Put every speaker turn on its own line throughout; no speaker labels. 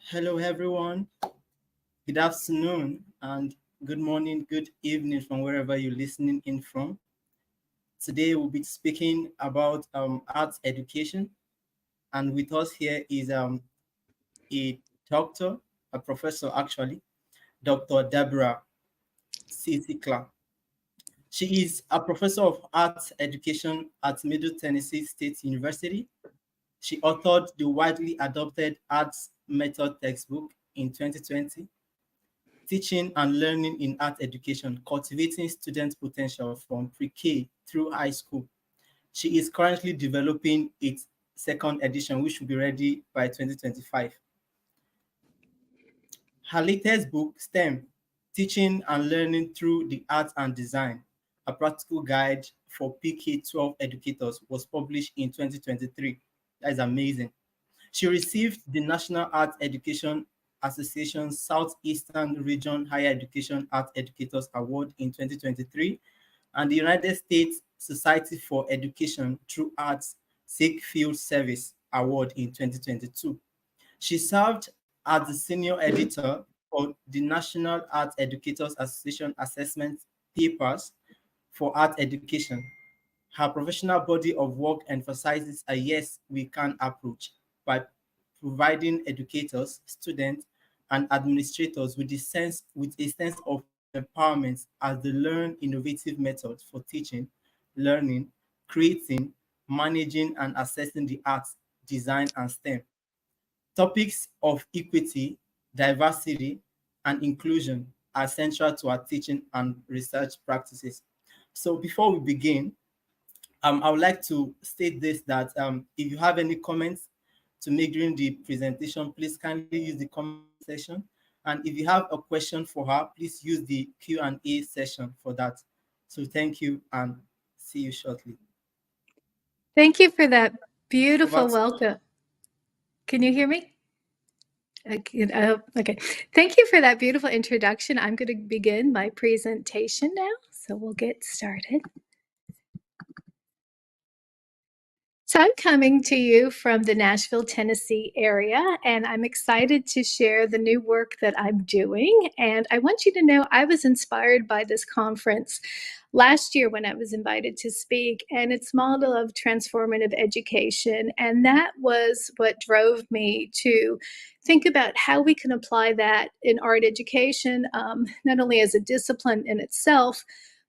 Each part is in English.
Hello, everyone. Good afternoon and good morning, good evening from wherever you're listening in from. Today, we'll be speaking about arts education. And with us here is a doctor, a professor actually, Dr. Debrah Sickler. She is a professor of arts education at Middle Tennessee State University. She authored the widely adopted arts method textbook in 2020, Teaching and Learning in Art Education, Cultivating Student Potential from Pre-K through High School. She is currently developing its second edition, which will be ready by 2025. Her latest book, STEM, Teaching and Learning Through the Arts and Design, a practical guide for PK-12 educators, was published in 2023. That is amazing. She received the National Art Education Association Southeastern Region Higher Education Art Educators Award in 2023 and the United States Society for Education Through Arts SIG Field Service Award in 2022. She served as the senior editor for the National Art Educators Association Assessment Papers for Art Education. Her professional body of work emphasizes a yes, we can approach by providing educators, students, and administrators with a sense of empowerment as they learn innovative methods for teaching, learning, creating, managing, and assessing the arts, design, and STEM. Topics of equity, diversity, and inclusion are central to our teaching and research practices. So before we begin, I would like to state this that if you have any comments to make during the presentation, please kindly use the comment section. And if you have a question for her, please use the Q&A session for that. So thank you and see you shortly.
Thank you for that beautiful
Over to
welcome. Can you hear me? Okay. Thank you for that beautiful introduction. I'm going to begin my presentation now, so we'll get started. So I'm coming to you from the Nashville, Tennessee area, and I'm excited to share the new work that I'm doing. And I want you to know I was inspired by this conference last year when I was invited to speak, and its model of transformative education. And that was what drove me to think about how we can apply that in art education, not only as a discipline in itself,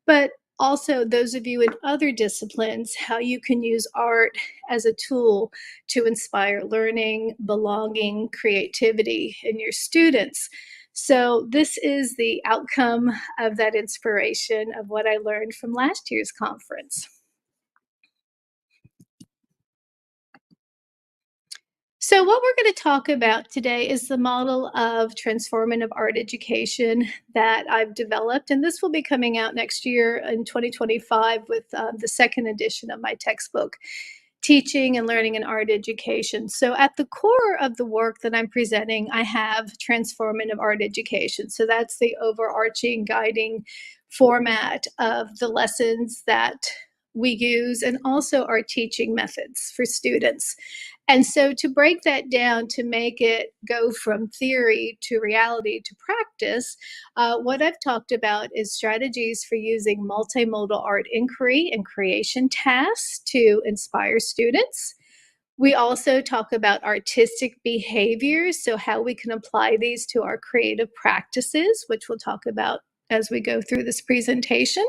but also those of you in other disciplines, how you can use art as a tool to inspire learning, belonging, creativity in your students. So this is the outcome of that inspiration of what I learned from last year's conference. So what we're going to talk about today is the model of transformative art education that I've developed, and this will be coming out next year in 2025 with the second edition of my textbook, Teaching and Learning in Art Education. So at the core of the work that I'm presenting, I have transformative art education. So that's the overarching guiding format of the lessons that we use and also our teaching methods for students. And so to break that down, to make it go from theory to reality to practice, what I've talked about is strategies for using multimodal art inquiry and creation tasks to inspire students. We also talk about artistic behaviors, so how we can apply these to our creative practices, which we'll talk about as we go through this presentation.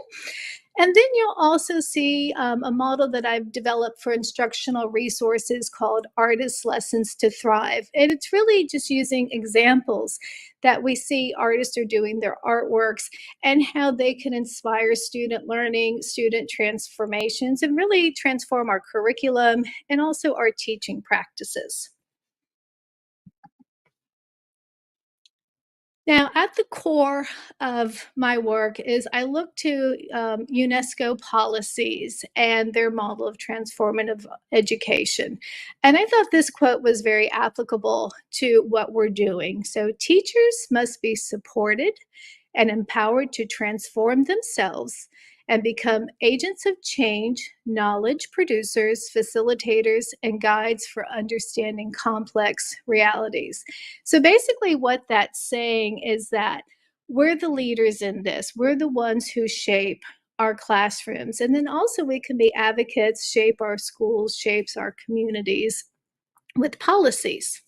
And then you'll also see a model that I've developed for instructional resources called Artist Lessons to Thrive. And it's really just using examples that we see artists are doing their artworks and how they can inspire student learning, student transformations, and really transform our curriculum and also our teaching practices. Now, at the core of my work is I look to UNESCO policies and their model of transformative education. And I thought this quote was very applicable to what we're doing. So, teachers must be supported and empowered to transform themselves and become agents of change, knowledge producers, facilitators, and guides for understanding complex realities. So basically, what that's saying is that we're the leaders in this, we're the ones who shape our classrooms. And then also, we can be advocates, shape our schools, shapes our communities with policies.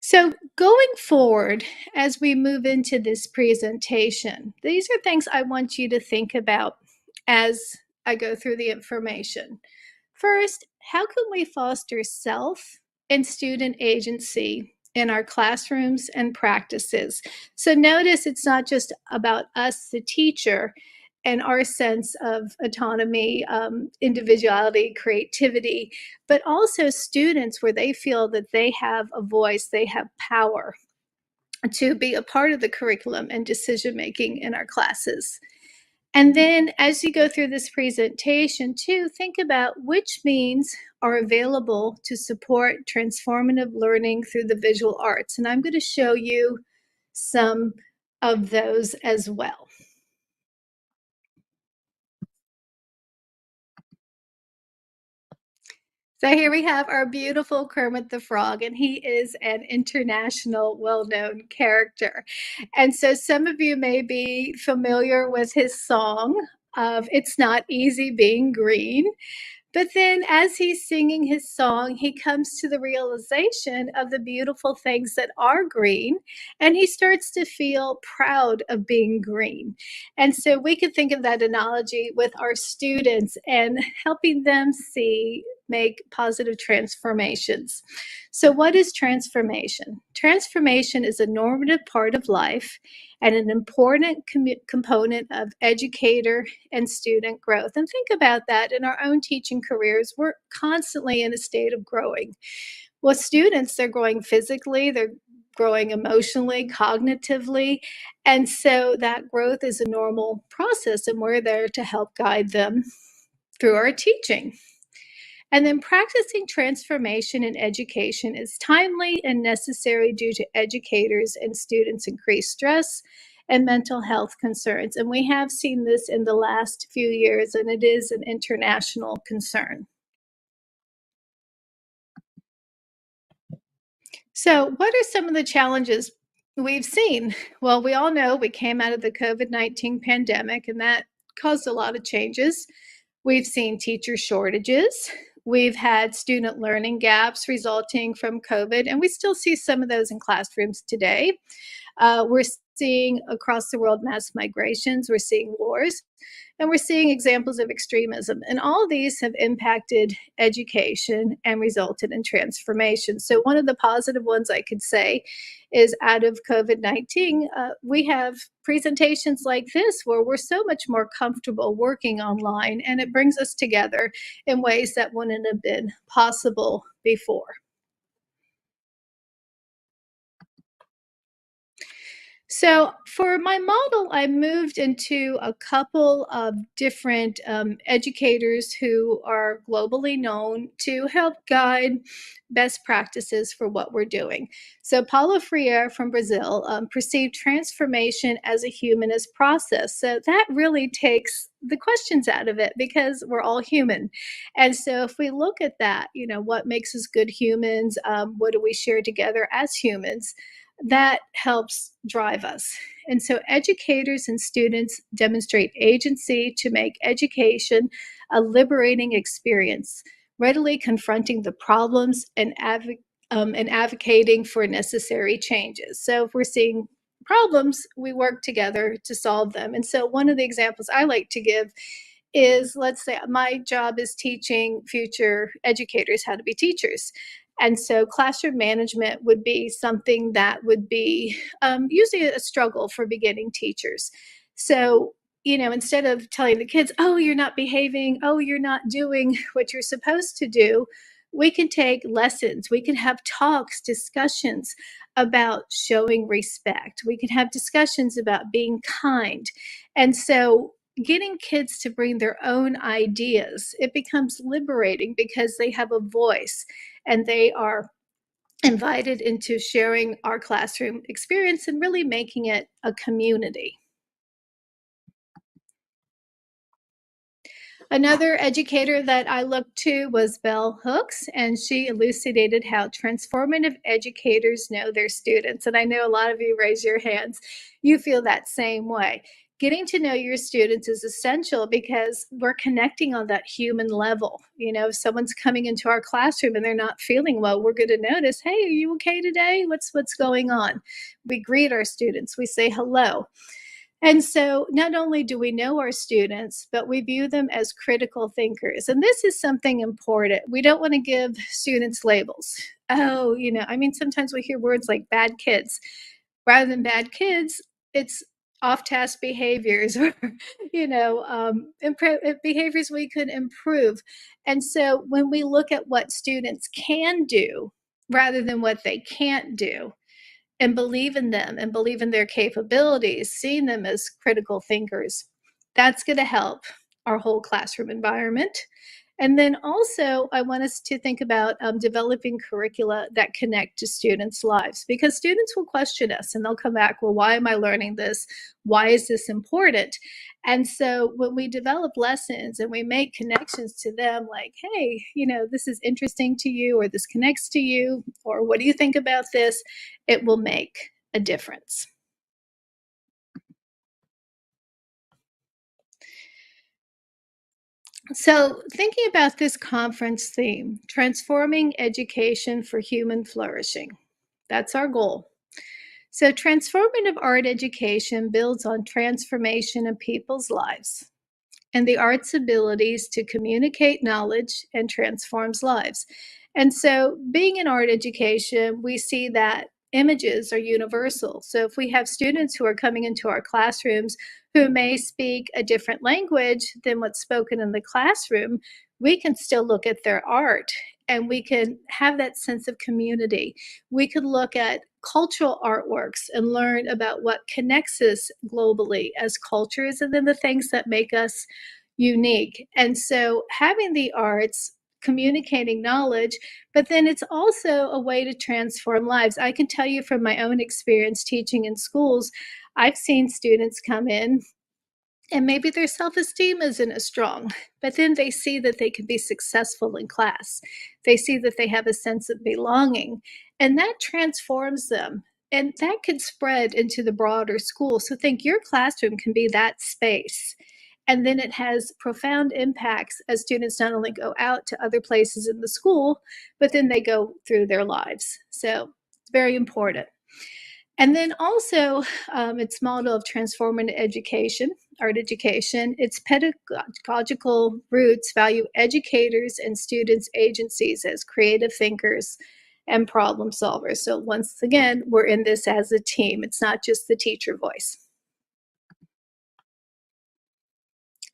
So, going forward, as we move into this presentation, these are things I want you to think about as I go through the information. First, how can we foster self and student agency in our classrooms and practices? So, notice it's not just about us, the teacher, and our sense of autonomy, individuality, creativity, but also students where they feel that they have a voice, they have power to be a part of the curriculum and decision making in our classes. And then as you go through this presentation, too, think about which means are available to support transformative learning through the visual arts. And I'm going to show you some of those as well. So here we have our beautiful Kermit the Frog, and he is an international well-known character. And so some of you may be familiar with his song of It's Not Easy Being Green. But then, as he's singing his song, he comes to the realization of the beautiful things that are green, and he starts to feel proud of being green. And so, we could think of that analogy with our students and helping them make positive transformations. So, what is transformation? Transformation is a normative part of life and an important component of educator and student growth. And think about that in our own teaching careers. We're constantly in a state of growing. Well, students, they're growing physically, they're growing emotionally, cognitively. And so that growth is a normal process, and we're there to help guide them through our teaching. And then practicing transformation in education is timely and necessary due to educators and students' increased stress and mental health concerns. And we have seen this in the last few years, and it is an international concern. So, what are some of the challenges we've seen? Well, we all know we came out of the COVID-19 pandemic, and that caused a lot of changes. We've seen teacher shortages. We've had student learning gaps resulting from COVID, and we still see some of those in classrooms today. We're seeing across the world mass migrations, we're seeing wars, and we're seeing examples of extremism. And all of these have impacted education and resulted in transformation. So, one of the positive ones I could say is out of COVID-19, we have presentations like this where we're so much more comfortable working online, and it brings us together in ways that wouldn't have been possible before. So for my model, I moved into a couple of different educators who are globally known to help guide best practices for what we're doing. So Paulo Freire from Brazil perceived transformation as a humanist process. So that really takes the questions out of it because we're all human. And so if we look at that, what makes us good humans? What do we share together as humans? That helps drive us. And so educators and students demonstrate agency to make education a liberating experience, readily confronting the problems and advocating for necessary changes. So if we're seeing problems, we work together to solve them. And so one of the examples I like to give is, let's say my job is teaching future educators how to be teachers. And so classroom management would be something that would be usually a struggle for beginning teachers. So, instead of telling the kids, oh, you're not behaving, oh, you're not doing what you're supposed to do, we can take lessons. We can have talks, discussions about showing respect. We can have discussions about being kind. And so getting kids to bring their own ideas, it becomes liberating because they have a voice and they are invited into sharing our classroom experience and really making it a community. Another educator that I looked to was Bell Hooks, and she elucidated how transformative educators know their students. And I know a lot of you raise your hands. You feel that same way. Getting to know your students is essential because we're connecting on that human level. You know, if someone's coming into our classroom and they're not feeling well, we're going to notice, hey, are you okay today? What's going on? We greet our students, we say hello. And so not only do we know our students, but we view them as critical thinkers. And this is something important. We don't want to give students labels. Oh, I mean, sometimes we hear words like bad kids. Rather than bad kids, it's off task behaviors or, behaviors we could improve. And so when we look at what students can do rather than what they can't do, and believe in them and believe in their capabilities, seeing them as critical thinkers, that's going to help our whole classroom environment. And then also, I want us to think about developing curricula that connect to students' lives, because students will question us and they'll come back, well, why am I learning this? Why is this important? And so when we develop lessons and we make connections to them, like, hey, this is interesting to you, or this connects to you, or what do you think about this? It will make a difference. So, thinking about this conference theme, transforming education for human flourishing, that's our goal. So, transformative art education builds on transformation of people's lives and the art's abilities to communicate knowledge and transforms lives. And so, being in art education, we see that images are universal. So, if we have students who are coming into our classrooms who may speak a different language than what's spoken in the classroom, we can still look at their art and we can have that sense of community. We could look at cultural artworks and learn about what connects us globally as cultures, and then the things that make us unique. And so having the arts, communicating knowledge, but then it's also a way to transform lives. I can tell you from my own experience teaching in schools, I've seen students come in and maybe their self esteem isn't as strong, but then they see that they can be successful in class. They see that they have a sense of belonging, and that transforms them. And that could spread into the broader school. So think your classroom can be that space. And then it has profound impacts as students not only go out to other places in the school, but then they go through their lives. So it's very important. And then also, its model of transformative education, art education, its pedagogical roots value educators and students' agencies as creative thinkers and problem solvers. So, once again, we're in this as a team, it's not just the teacher voice.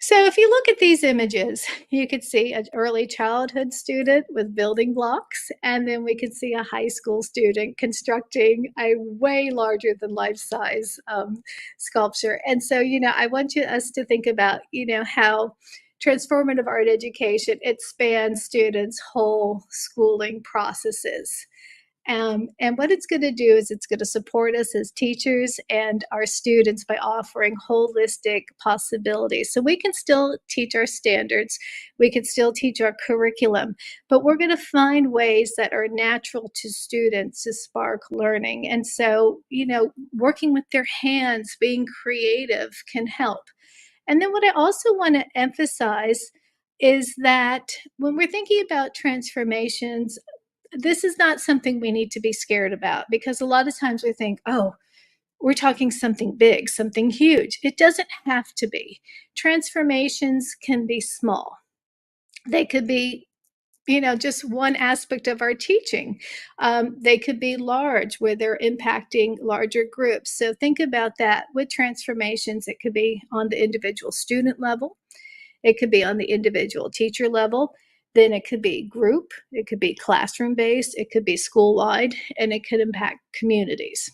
So if you look at these images, you could see an early childhood student with building blocks, and then we could see a high school student constructing a way larger than life size sculpture. And so, I want us to think about, how transformative art education, it spans students' whole schooling processes. And what it's going to do is it's going to support us as teachers and our students by offering holistic possibilities. So we can still teach our standards, we can still teach our curriculum, but we're going to find ways that are natural to students to spark learning. And so, working with their hands, being creative can help. And then what I also want to emphasize is that when we're thinking about transformations, this is not something we need to be scared about, because a lot of times we think, oh, we're talking something big, something huge. It doesn't have to be. Transformations can be small. They could be, just one aspect of our teaching. They could be large, where they're impacting larger groups. So think about that with transformations. It could be on the individual student level. It could be on the individual teacher level. Then it could be group, it could be classroom based, it could be school wide, and it could impact communities.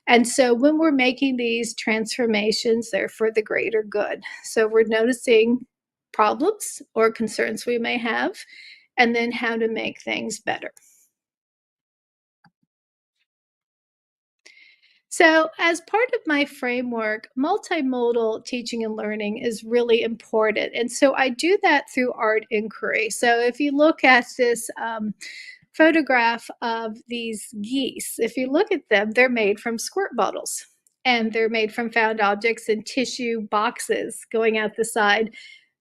And so when we're making these transformations, they're for the greater good. So we're noticing problems or concerns we may have, and then how to make things better. So, as part of my framework, multimodal teaching and learning is really important. And so I do that through art inquiry. So, if you look at this photograph of these geese, if you look at them, they're made from squirt bottles and they're made from found objects and tissue boxes going out the side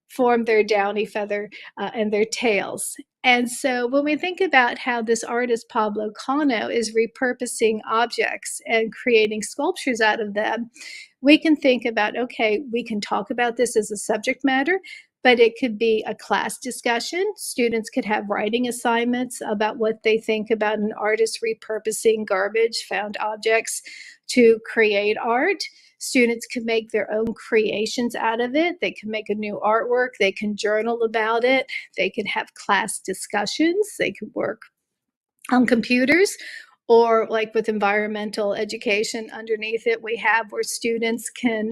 form their downy feather and their tails. And so when we think about how this artist Pablo Cano is repurposing objects and creating sculptures out of them, we can think about, okay, we can talk about this as a subject matter, but it could be a class discussion. Students could have writing assignments about what they think about an artist repurposing garbage, found objects to create art. Students can make their own creations out of it. They can make a new artwork. They can journal about it. They can have class discussions. They can work on computers, or like with environmental education underneath it, we have where students can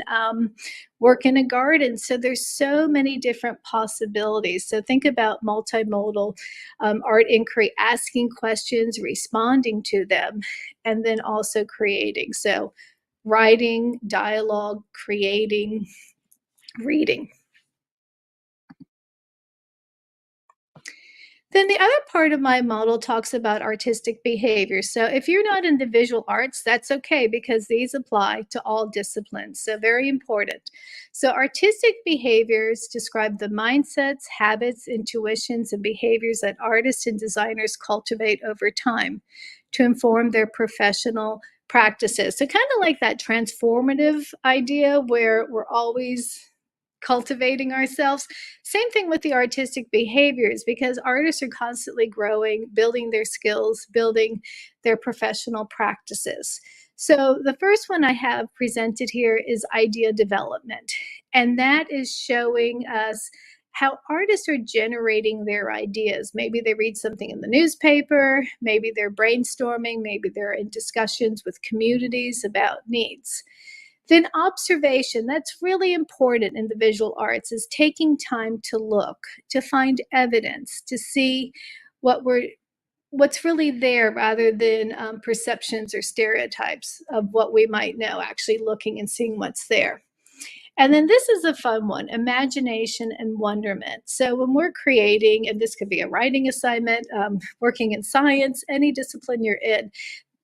work in a garden. So there's so many different possibilities. So think about multimodal art inquiry, asking questions, responding to them, and then also creating. So writing, dialogue, creating, reading. Then the other part of my model talks about artistic behavior. So if you're not in the visual arts, that's okay because these apply to all disciplines. So very important. So artistic behaviors describe the mindsets, habits, intuitions, and behaviors that artists and designers cultivate over time to inform their professional practices. So kind of like that transformative idea where we're always cultivating ourselves. Same thing with the artistic behaviors, because artists are constantly growing, building their skills, building their professional practices. So the first one I have presented here is idea development. And that is showing us how artists are generating their ideas. Maybe they read something in the newspaper, maybe they're brainstorming, maybe they're in discussions with communities about needs. Then observation, that's really important in the visual arts, is taking time to look, to find evidence, to see what's really there rather than perceptions or stereotypes of what we might know, actually looking and seeing what's there. And then this is a fun one, imagination and wonderment. So when we're creating, and this could be a writing assignment, working in science, any discipline you're in,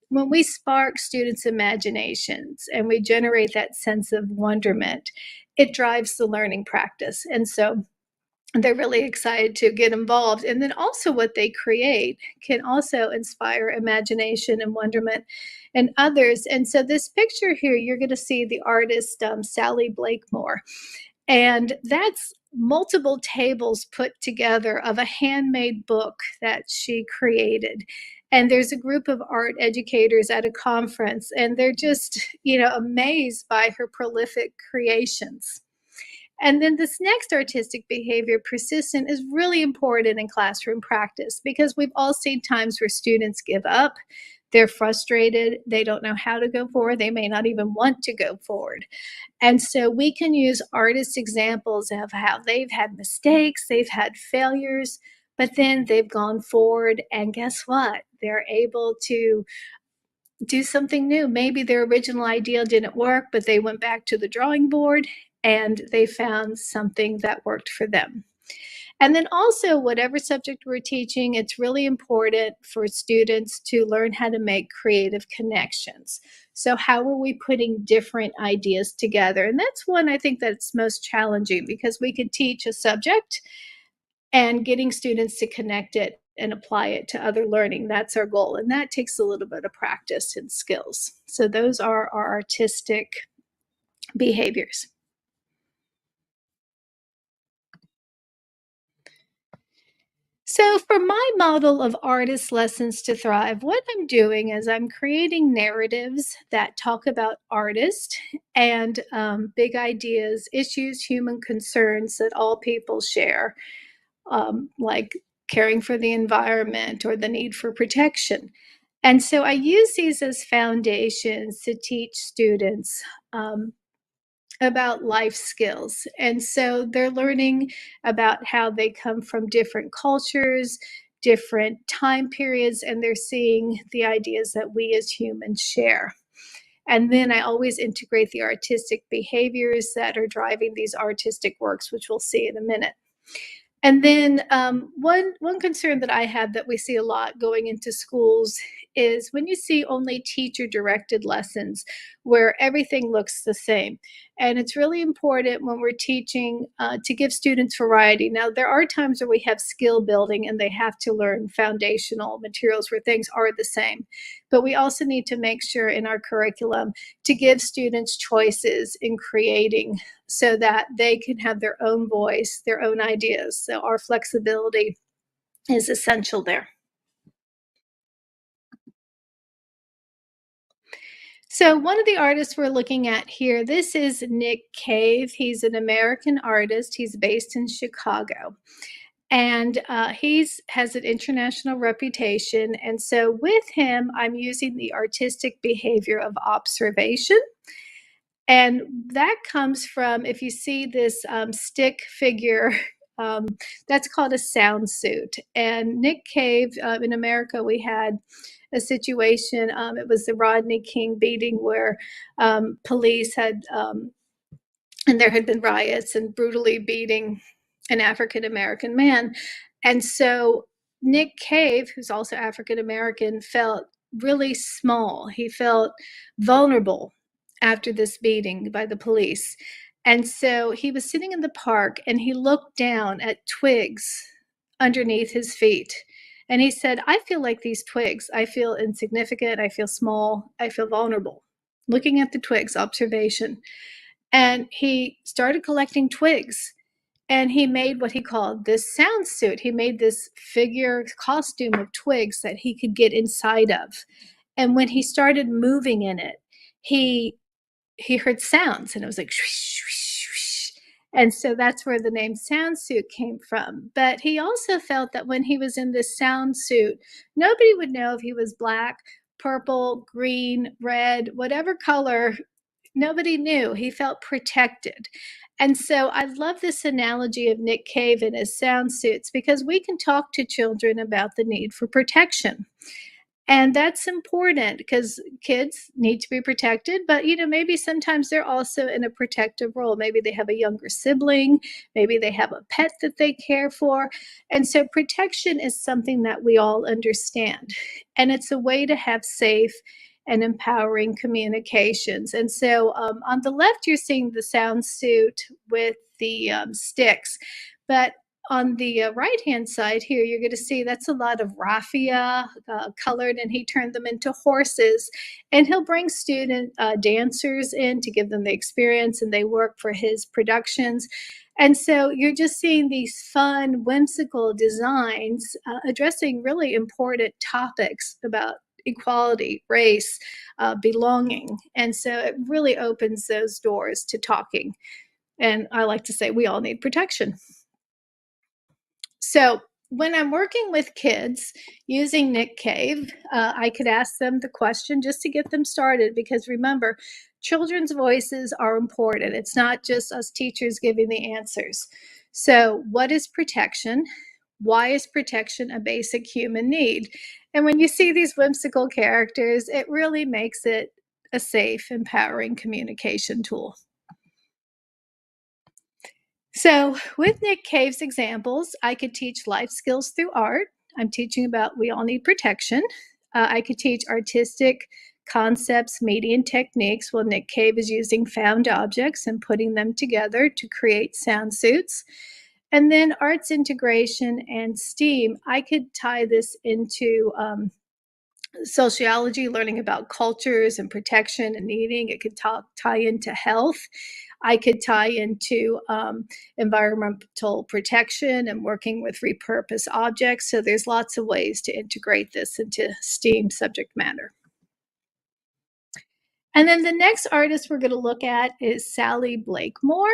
when we spark students' imaginations and we generate that sense of wonderment, it drives the learning practice. And so they're really excited to get involved. And then also what they create can also inspire imagination and wonderment in others. And so this picture here, you're going to see the artist Sally Blakemore. And that's multiple tables put together of a handmade book that she created. And there's a group of art educators at a conference, and they're just, amazed by her prolific creations. And then this next artistic behavior, persistent, is really important in classroom practice because we've all seen times where students give up. They're frustrated. They don't know how to go forward. They may not even want to go forward. And so we can use artist examples of how they've had mistakes, they've had failures, but then they've gone forward. And guess what? They're able to do something new. Maybe their original idea didn't work, but they went back to the drawing board and they found something that worked for them. And then also, whatever subject we're teaching, it's really important for students to learn how to make creative connections. So how are we putting different ideas together? And that's one I think that's most challenging, because we could teach a subject and getting students to connect it and apply it to other learning. That's our goal. And that takes a little bit of practice and skills. So those are our artistic behaviors. So, for my model of artist lessons to thrive, what I'm doing is I'm creating narratives that talk about artists and big ideas, issues, human concerns that all people share, like caring for the environment or the need for protection. And so I use these as foundations to teach students about life skills. And so they're learning about how they come from different cultures, different time periods, and they're seeing the ideas that we as humans share. And then I always integrate the artistic behaviors that are driving these artistic works, which we'll see in a minute. And then one concern that I have that we see a lot going into schools is when you see only teacher-directed lessons where everything looks the same. And it's really important when we're teaching to give students variety. Now, there are times where we have skill building and they have to learn foundational materials where things are the same. But we also need to make sure in our curriculum to give students choices in creating so that they can have their own voice, their own ideas. So our flexibility is essential there. So one of the artists we're looking at here, this is Nick Cave. He's an American artist. He's based in Chicago. And he has an international reputation. And so with him, I'm using the artistic behavior of observation. And that comes from, if you see this stick figure, that's called a sound suit. And Nick Cave, in America, we had a situation, it was the Rodney King beating where police had, and there had been riots and brutally beating an African American man. And so Nick Cave, who's also African American, felt really small. He felt vulnerable after this beating by the police. And so he was sitting in the park and he looked down at twigs underneath his feet. And he said, I feel like these twigs. I feel insignificant. I feel small. I feel vulnerable. Looking at the twigs, observation. And he started collecting twigs and he made what he called this sound suit. He made this figure costume of twigs that he could get inside of. And when he started moving in it, he heard sounds and it was like shwish, shwish, shwish. And so that's where the name sound suit came from. But he also felt that when he was in this sound suit, nobody would know if he was black, purple, green, red, whatever color. Nobody knew. He felt protected. And so I love this analogy of Nick Cave and his sound suits because we can talk to children about the need for protection. And that's important because kids need to be protected, but maybe sometimes they're also in a protective role. Maybe they have a younger sibling, maybe they have a pet that they care for. And so protection is something that we all understand. And it's a way to have safe and empowering communications. And so on the left, you're seeing the sound suit with the sticks. But on the right-hand side here, you're going to see that's a lot of raffia colored, and he turned them into horses. And he'll bring student dancers in to give them the experience, and they work for his productions. And so you're just seeing these fun, whimsical designs addressing really important topics about equality, race, belonging. And so it really opens those doors to talking. And I like to say we all need protection. So when I'm working with kids using Nick Cave, I could ask them the question just to get them started because remember, children's voices are important. It's not just us teachers giving the answers. So what is protection? Why is protection a basic human need? And when you see these whimsical characters, it really makes it a safe, empowering communication tool. So with Nick Cave's examples, I could teach life skills through art. I'm teaching about we all need protection. I could teach artistic concepts, media, and techniques. Well, Nick Cave is using found objects and putting them together to create sound suits. And then arts integration and STEAM, I could tie this into sociology, learning about cultures and protection and needing. It could tie into health. I could tie into environmental protection and working with repurposed objects. So there's lots of ways to integrate this into STEAM subject matter. And then the next artist we're going to look at is Sally Blakemore,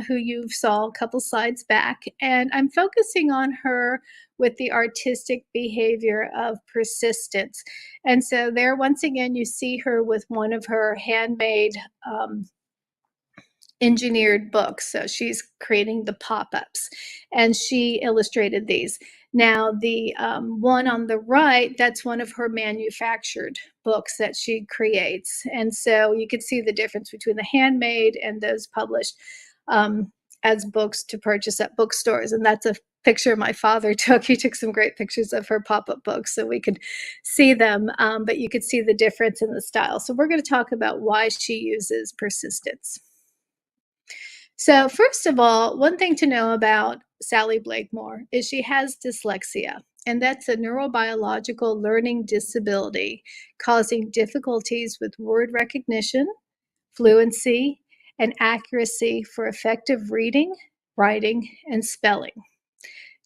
who you saw a couple slides back. And I'm focusing on her with the artistic behavior of persistence. And so there, once again, you see her with one of her handmade engineered books. So she's creating the pop-ups and she illustrated these. Now the one on the right, that's one of her manufactured books that she creates. And so you can see the difference between the handmade and those published as books to purchase at bookstores. And that's a picture my father took. He took some great pictures of her pop-up books so we could see them, but you could see the difference in the style. So we're going to talk about why she uses persistence. So first of all, one thing to know about Sally Blakemore is she has dyslexia, and that's a neurobiological learning disability causing difficulties with word recognition, fluency, and accuracy for effective reading, writing, and spelling.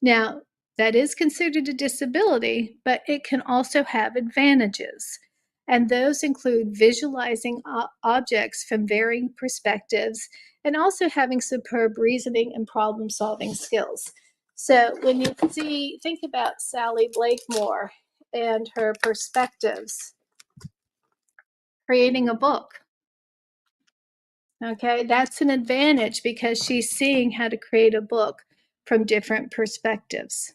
Now, that is considered a disability, but it can also have advantages. And those include visualizing objects from varying perspectives and also having superb reasoning and problem solving skills. So, when you think about Sally Blakemore and her perspectives, creating a book, okay, that's an advantage because she's seeing how to create a book from different perspectives.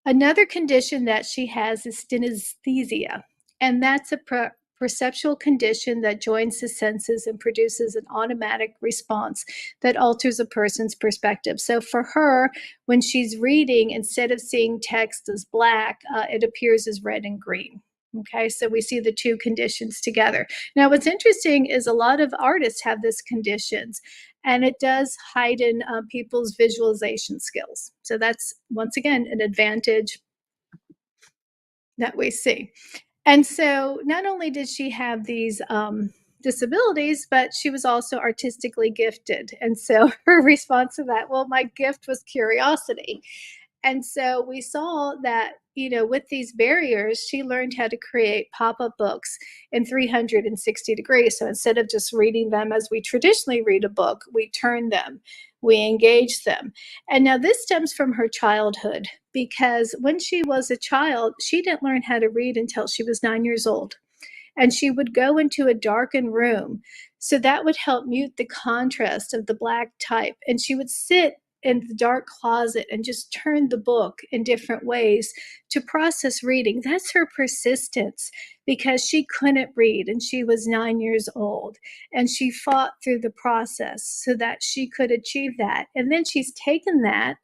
Another condition that she has is synesthesia, and that's a perceptual condition that joins the senses and produces an automatic response that alters a person's perspective. So for her, when she's reading, instead of seeing text as black, it appears as red and green. Okay, so we see the two conditions together. Now, what's interesting is a lot of artists have this conditions, and it does heighten people's visualization skills. So that's, once again, an advantage that we see. And so not only did she have these disabilities, but she was also artistically gifted. And so her response to that, well, my gift was curiosity. And so we saw that, with these barriers, she learned how to create pop-up books in 360 degrees. So instead of just reading them as we traditionally read a book, we turn them, we engage them. And now this stems from her childhood, because when she was a child, she didn't learn how to read until she was 9 years old. And she would go into a darkened room. So that would help mute the contrast of the black type. And she would sit in the dark closet and just turn the book in different ways to process reading. That's her persistence, because she couldn't read and she was 9 years old, and she fought through the process so that she could achieve that. And then she's taken that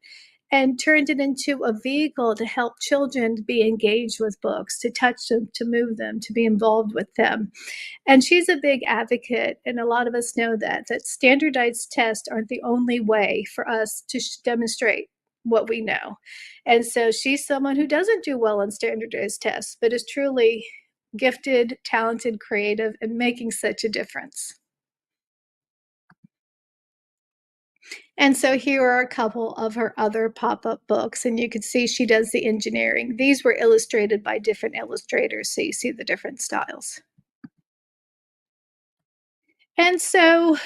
and turned it into a vehicle to help children be engaged with books, to touch them, to move them, to be involved with them. And she's a big advocate, and a lot of us know that standardized tests aren't the only way for us to demonstrate what we know. And so she's someone who doesn't do well on standardized tests, but is truly gifted, talented, creative, and making such a difference. And so here are a couple of her other pop-up books, and you can see she does the engineering. These were illustrated by different illustrators, so you see the different styles. And so,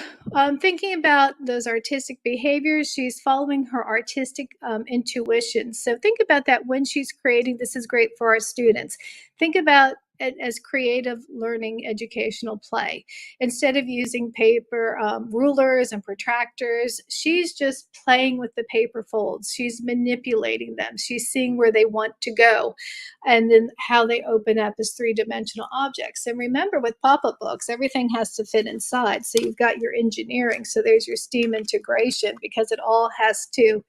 thinking about those artistic behaviors, she's following her artistic intuition. So, think about that when she's creating. This is great for our students. Think about it as creative learning educational play. Instead of using paper rulers and protractors, she's just playing with the paper folds. She's manipulating them. She's seeing where they want to go, and then how they open up as three-dimensional objects. And remember, with pop-up books, everything has to fit inside. So you've got your engineering. So there's your STEAM integration, because it all has to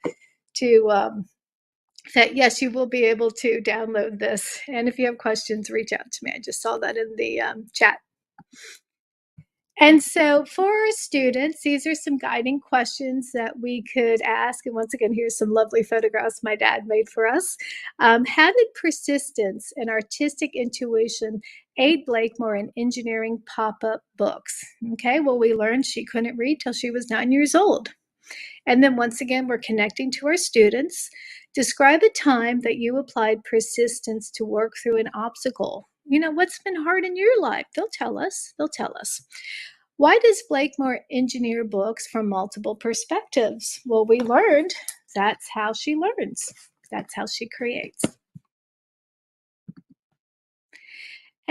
that. Yes, you will be able to download this. And if you have questions, reach out to me. I just saw that in the chat. And so for our students, these are some guiding questions that we could ask. And once again, here's some lovely photographs my dad made for us. How did persistence and artistic intuition aid Blakemore in engineering pop-up books? Okay, well, we learned she couldn't read till she was 9 years old. And then once again, we're connecting to our students. Describe a time that you applied persistence to work through an obstacle. What's been hard in your life? They'll tell us. Why does Blakemore engineer books from multiple perspectives? Well, we learned that's how she learns. That's how she creates.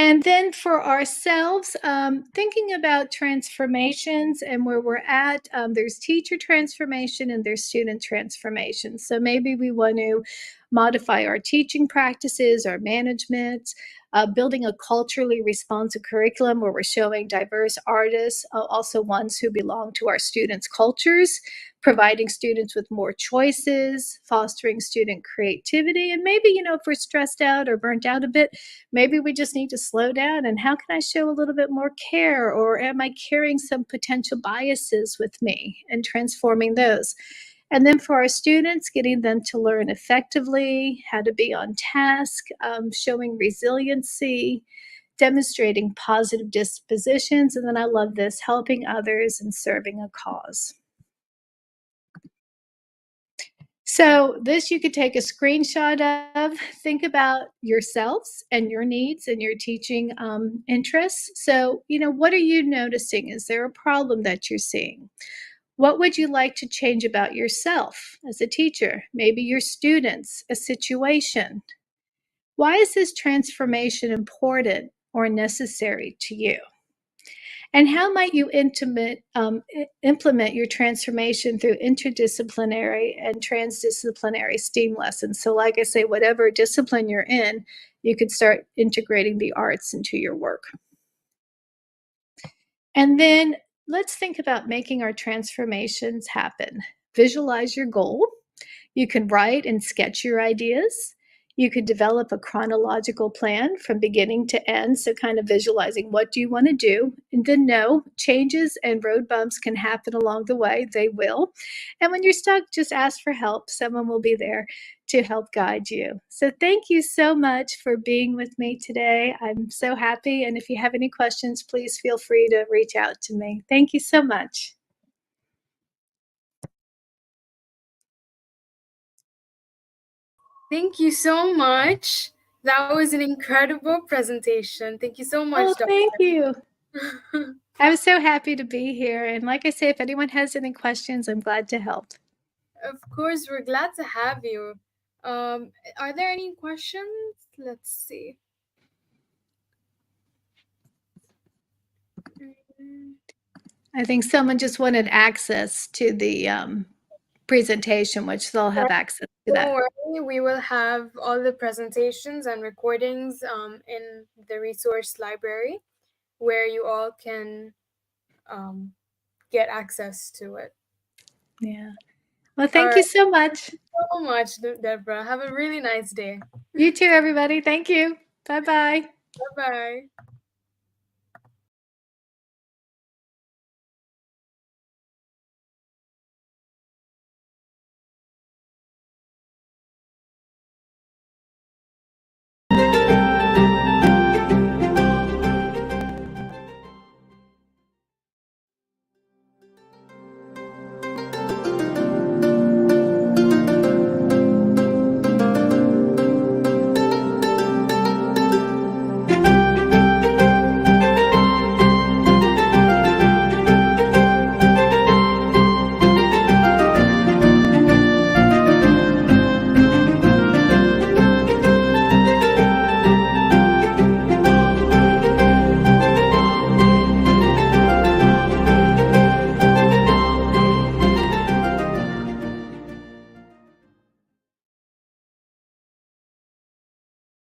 And then for ourselves, thinking about transformations and where we're at, there's teacher transformation and there's student transformation. So maybe we want to modify our teaching practices, our management, building a culturally responsive curriculum where we're showing diverse artists, also ones who belong to our students' cultures, providing students with more choices, fostering student creativity. And maybe, if we're stressed out or burnt out a bit, maybe we just need to slow down. And how can I show a little bit more care? Or am I carrying some potential biases with me and transforming those? And then for our students, getting them to learn effectively, how to be on task, showing resiliency, demonstrating positive dispositions. And then I love this, helping others and serving a cause. So this you could take a screenshot of. Think about yourselves and your needs and your teaching interests. So, what are you noticing? Is there a problem that you're seeing? What would you like to change about yourself as a teacher? Maybe your students, a situation. Why is this transformation important or necessary to you? And how might you implement your transformation through interdisciplinary and transdisciplinary STEAM lessons? So, like I say, whatever discipline you're in, you could start integrating the arts into your work. And then let's think about making our transformations happen. Visualize your goal. You can write and sketch your ideas. You could develop a chronological plan from beginning to end. So, kind of visualizing what do you want to do. And then, know changes and road bumps can happen along the way. They will. And when you're stuck, just ask for help. Someone will be there to help guide you. So, thank you so much for being with me today. I'm so happy. And if you have any questions, please feel free to reach out to me. Thank you so much.
Thank you so much. That was an incredible presentation. Thank you so much,
Oh,
Dr.
thank you. I was so happy to be here. And like I say, if anyone has any questions, I'm glad to help.
Of course, we're glad to have you. Are there any questions? Let's see.
I think someone just wanted access to the presentation, which they'll have access to that.
Don't worry, we will have all the presentations and recordings in the resource library where you all can get access to it.
Yeah. Well, thank you so much.
So much, Debrah. Have a really nice day.
You too, everybody. Thank you. Bye-bye.
Bye bye.